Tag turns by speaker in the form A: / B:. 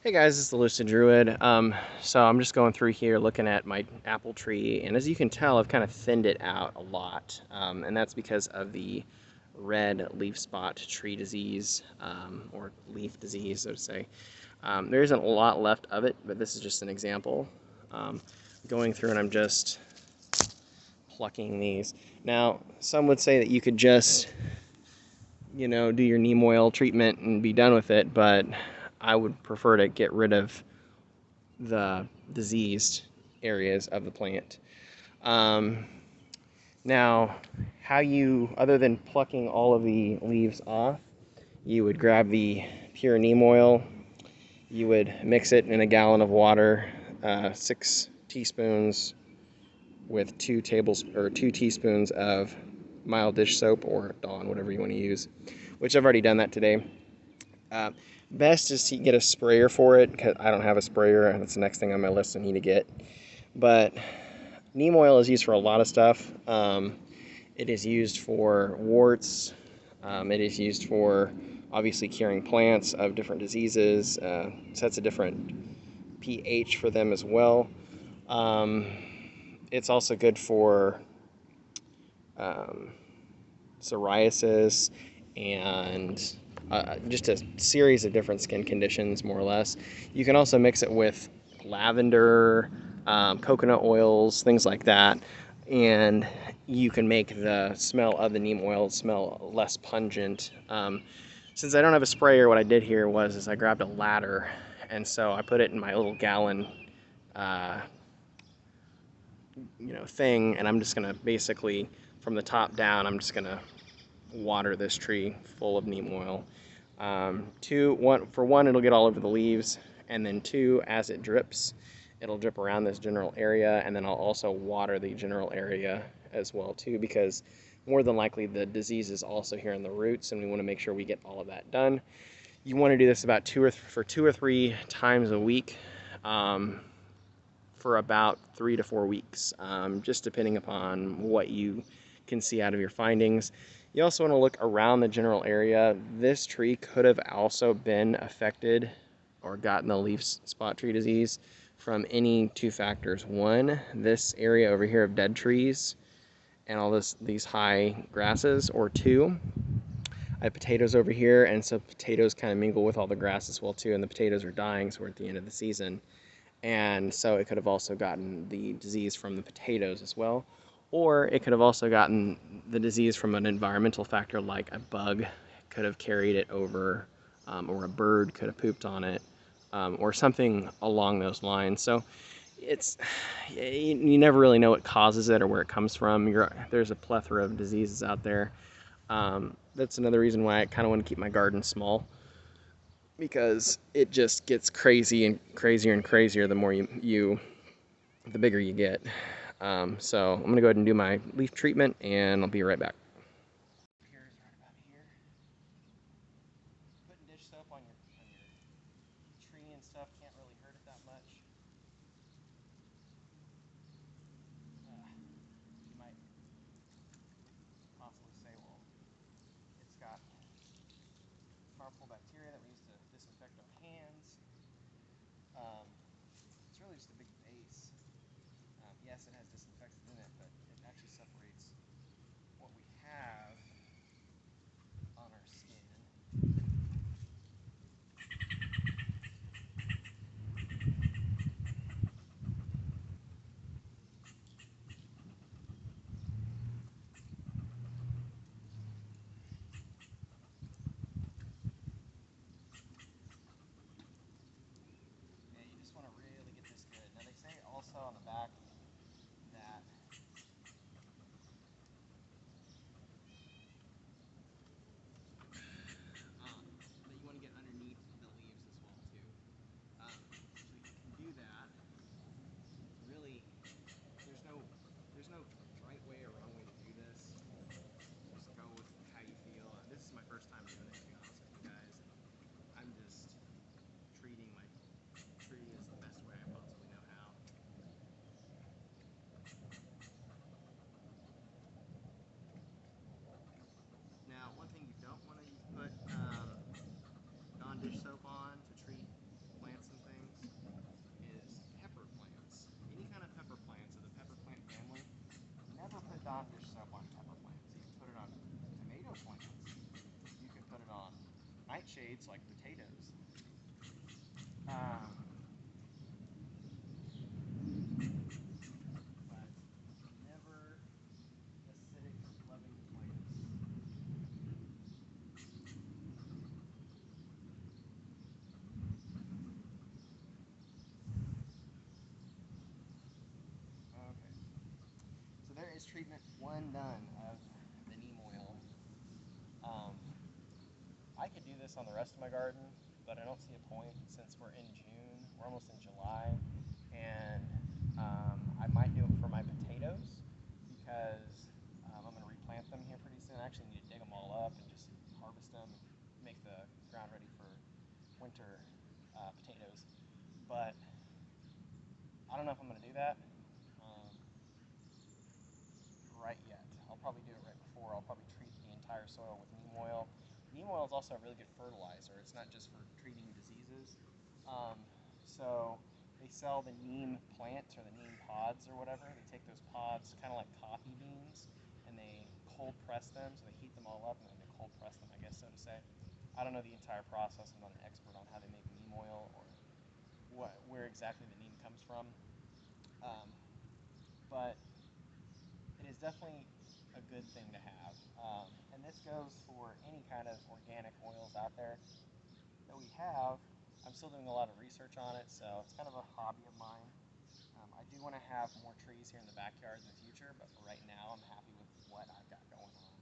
A: Hey guys, it's the Lucid Druid. So I'm just going through here looking at my apple tree, and as you can tell, I've kind of thinned it out a lot, and that's because of the red leaf spot tree disease, or leaf disease, so to say. There isn't a lot left of it, but this is just an example. Um, Going through and I'm just plucking these. Now, some would say that you could just, do your neem oil treatment and be done with it, but I would prefer to get rid of the diseased areas of the plant. Um, Now, other than plucking all of the leaves off, you would grab the pure neem oil, you would mix it in a gallon of water, 6 teaspoons with 2 teaspoons of mild dish soap or Dawn, whatever you want to use, which I've already done that today. Uh, Best is to get a sprayer for it, because I don't have a sprayer, and that's the next thing on my list I need to get. But neem oil is used for a lot of stuff. It is used for warts. It is used for obviously curing plants of different diseases. Sets a different pH for them as well. Um, it's also good for um, psoriasis and just a series of different skin conditions, more or less. You can also mix it with lavender, coconut oils, things like that, and you can make the smell of the neem oil smell less pungent. Since I don't have a sprayer, what I did here is I grabbed a ladder, and so I put it in my little gallon uh, thing, and I'm just gonna basically, from the top down, I'm just gonna water this tree full of neem oil. For one, it'll get all over the leaves, and then two, as it drips, it'll drip around this general area, and then I'll also water the general area as well too, because more than likely the disease is also here in the roots, and we want to make sure we get all of that done. You want to do this about 2 or 3 times a week, for about 3 to 4 weeks, just depending upon what you can see out of your findings. You also want to look around the general area. This tree could have also been affected or gotten the leaf spot tree disease from any two factors. One, this area over here of dead trees and all these high grasses, or two, I have potatoes over here, and so potatoes kind of mingle with all the grass as well too, and the potatoes are dying, so we're at the end of the season. And so it could have also gotten the disease from the potatoes as well. Or it could have also gotten the disease from an environmental factor, like a bug could have carried it over, or a bird could have pooped on it, or something along those lines. So it's you never really know what causes it or where it comes from. There's a plethora of diseases out there. That's another reason why I kind of want to keep my garden small, because it just gets crazy and crazier and crazier the more the bigger you get. So I'm gonna go ahead and do my leaf treatment, and I'll be right back. Here is right about here. Putting dish soap on your tree and stuff can't really hurt it that much. You might possibly say, well, it's got harmful bacteria that we use to disinfect our hands. Um, it's really just a big base. Yes, it has disinfectant in it, but it actually separates what we have on our skin. Yeah, you just want to really get this good. Now they say also on the back that that you want to get underneath the leaves as well too. So you can do that. Really, there's no there's no right way or wrong way to do this. Just go with how you feel. This is my first time doing it, to be honest with you guys, and I'm just treating my tree as the best way I possibly know how. nightshades like potatoes. But never acidic loving plants. Okay. So there is treatment 1 done of the neem oil. I could do this on the rest of my garden, but I don't see a point since we're in June. We're almost in July, and I might do it for my potatoes because I'm going to replant them here pretty soon. I actually need to dig them all up and just harvest them and make the ground ready for winter potatoes. But I don't know if I'm going to do that right yet. I'll probably do it right before. I'll probably treat the entire soil with neem oil. Neem oil is also a really good fertilizer. It's not just for treating diseases. So they sell the neem plant or the neem pods or whatever. They take those pods, kind of like coffee beans, and they cold press them. So they heat them all up and then they cold press them, I guess so to say. I don't know the entire process. I'm not an expert on how they make neem oil or where exactly the neem comes from. But it is definitely a good thing to have. And this goes for any kind of organic oils out there that we have. I'm still doing a lot of research on it, so it's kind of a hobby of mine. I do want to have more trees here in the backyard in the future, but for right now, I'm happy with what I've got going on.